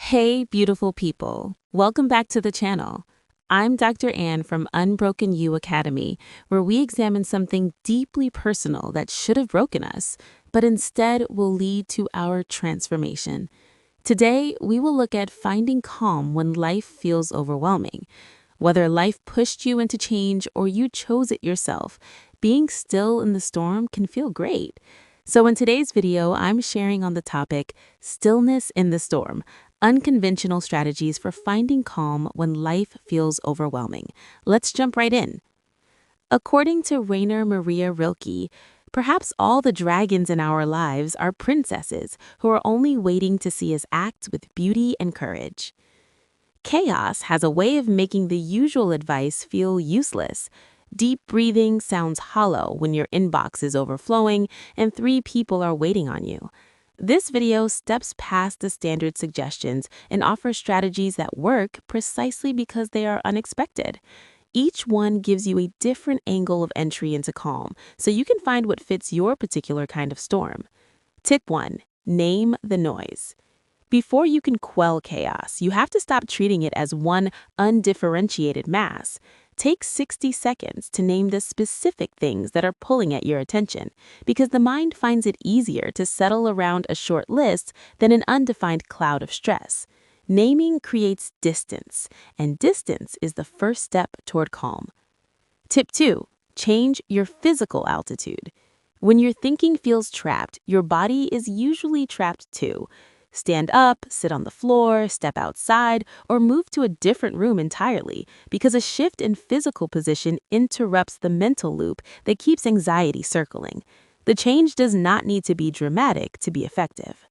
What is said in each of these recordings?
Hey, beautiful people. Welcome back to the channel. I'm Dr. Ann from Unbroken You Academy, where we examine something deeply personal that should have broken us, but instead will lead to our transformation. Today, we will look at finding calm when life feels overwhelming. Whether life pushed you into change or you chose it yourself, being still in the storm can feel great. So in today's video, I'm sharing on the topic, Stillness in the Storm, unconventional strategies for finding calm when life feels overwhelming. Let's jump right in. According to Rainer Maria Rilke, perhaps all the dragons in our lives are princesses who are only waiting to see us act with beauty and courage. Chaos has a way of making the usual advice feel useless. Deep breathing sounds hollow when your inbox is overflowing and 3 people are waiting on you. This video steps past the standard suggestions and offers strategies that work precisely because they are unexpected. Each one gives you a different angle of entry into calm, so you can find what fits your particular kind of storm. Tip 1. Name the noise. Before you can quell chaos, you have to stop treating it as one undifferentiated mass. Take 60 seconds to name the specific things that are pulling at your attention, because the mind finds it easier to settle around a short list than an undefined cloud of stress. Naming creates distance, and distance is the first step toward calm. Tip 2. Change your physical altitude. When your thinking feels trapped, your body is usually trapped too. Stand up, sit on the floor, step outside, or move to a different room entirely, because a shift in physical position interrupts the mental loop that keeps anxiety circling. The change does not need to be dramatic to be effective.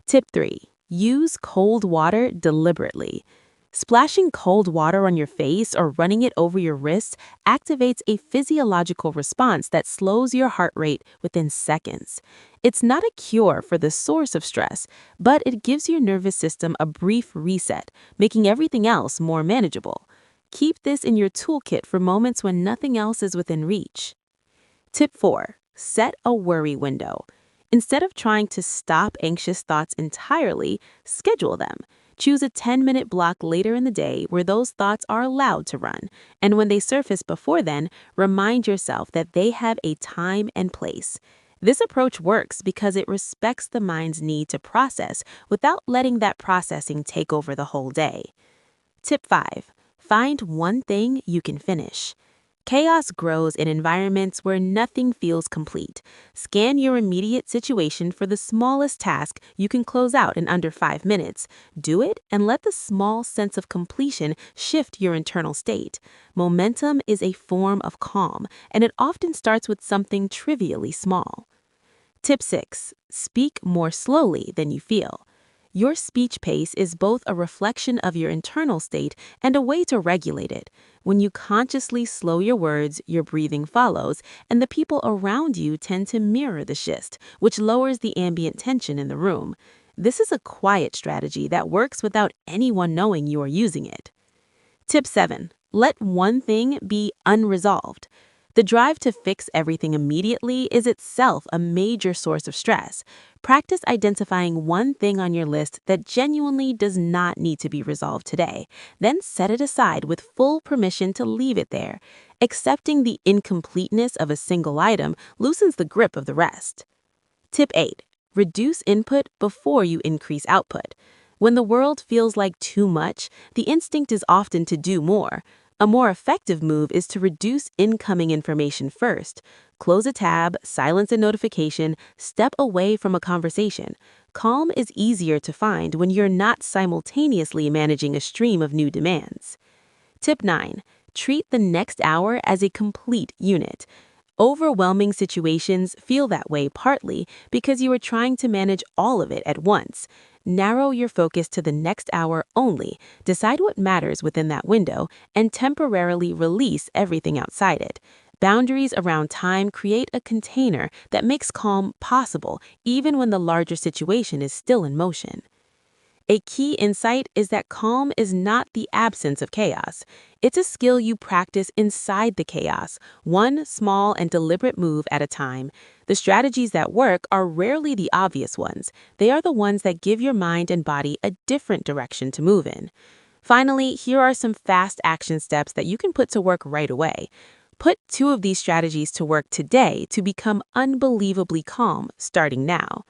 Tip 3. Use cold water deliberately. Splashing cold water on your face or running it over your wrists activates a physiological response that slows your heart rate within seconds. It's not a cure for the source of stress, but it gives your nervous system a brief reset, making everything else more manageable. Keep this in your toolkit for moments when nothing else is within reach. Tip 4. Set a worry window. Instead of trying to stop anxious thoughts entirely, schedule them. Choose a 10-minute block later in the day where those thoughts are allowed to run, and when they surface before then, remind yourself that they have a time and place. This approach works because it respects the mind's need to process without letting that processing take over the whole day. Tip 5. Find one thing you can finish. Chaos grows in environments where nothing feels complete. Scan your immediate situation for the smallest task you can close out in under 5 minutes. Do it and let the small sense of completion shift your internal state. Momentum is a form of calm, and it often starts with something trivially small. Tip 6. Speak more slowly than you feel. Your speech pace is both a reflection of your internal state and a way to regulate it. When you consciously slow your words, your breathing follows, and the people around you tend to mirror the shift, which lowers the ambient tension in the room. This is a quiet strategy that works without anyone knowing you are using it. Tip 7. Let one thing be unresolved. The drive to fix everything immediately is itself a major source of stress. Practice identifying one thing on your list that genuinely does not need to be resolved today. Then set it aside with full permission to leave it there. Accepting the incompleteness of a single item loosens the grip of the rest. Tip 8. Reduce input before you increase output. When the world feels like too much, the instinct is often to do more. A more effective move is to reduce incoming information first. Close a tab, silence a notification, step away from a conversation. Calm is easier to find when you're not simultaneously managing a stream of new demands. Tip 9. Treat the next hour as a complete unit. Overwhelming situations feel that way partly because you are trying to manage all of it at once. Narrow your focus to the next hour only, decide what matters within that window, and temporarily release everything outside it. Boundaries around time create a container that makes calm possible even when the larger situation is still in motion. A key insight is that calm is not the absence of chaos. It's a skill you practice inside the chaos, one small and deliberate move at a time. The strategies that work are rarely the obvious ones. They are the ones that give your mind and body a different direction to move in. Finally, here are some fast action steps that you can put to work right away. Put 2 of these strategies to work today to become unbelievably calm, starting now.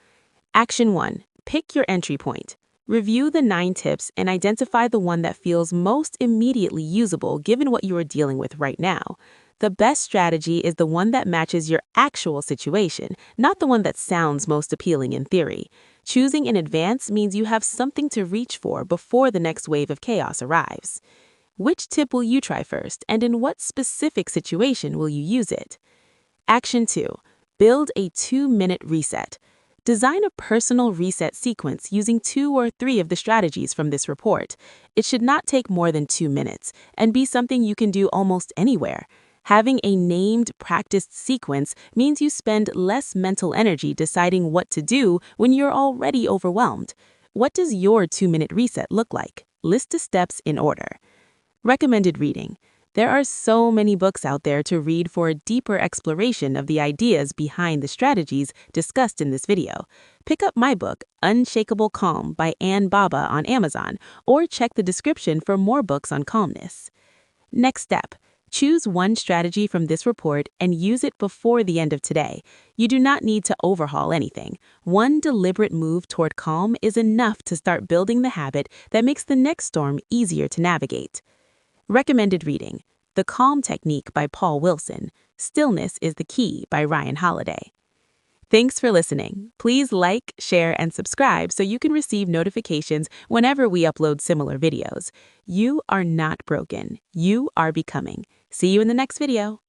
Action 1. Pick your entry point. Review the 9 tips and identify the one that feels most immediately usable given what you are dealing with right now. The best strategy is the one that matches your actual situation, not the one that sounds most appealing in theory. Choosing in advance means you have something to reach for before the next wave of chaos arrives. Which tip will you try first, and in what specific situation will you use it? Action 2. Build a 2-minute reset. Design a personal reset sequence using 2 or 3 of the strategies from this report. It should not take more than 2 minutes and be something you can do almost anywhere. Having a named, practiced sequence means you spend less mental energy deciding what to do when you're already overwhelmed. What does your 2-minute reset look like? List the steps in order. Recommended reading. There are so many books out there to read for a deeper exploration of the ideas behind the strategies discussed in this video. Pick up my book, Unshakable Calm by Ann Baba on Amazon, or check the description for more books on calmness. Next step. Choose one strategy from this report and use it before the end of today. You do not need to overhaul anything. One deliberate move toward calm is enough to start building the habit that makes the next storm easier to navigate. Recommended reading. The Calm Technique by Paul Wilson. Stillness is the Key by Ryan Holiday. Thanks for listening. Please like, share, and subscribe so you can receive notifications whenever we upload similar videos. You are not broken. You are becoming. See you in the next video.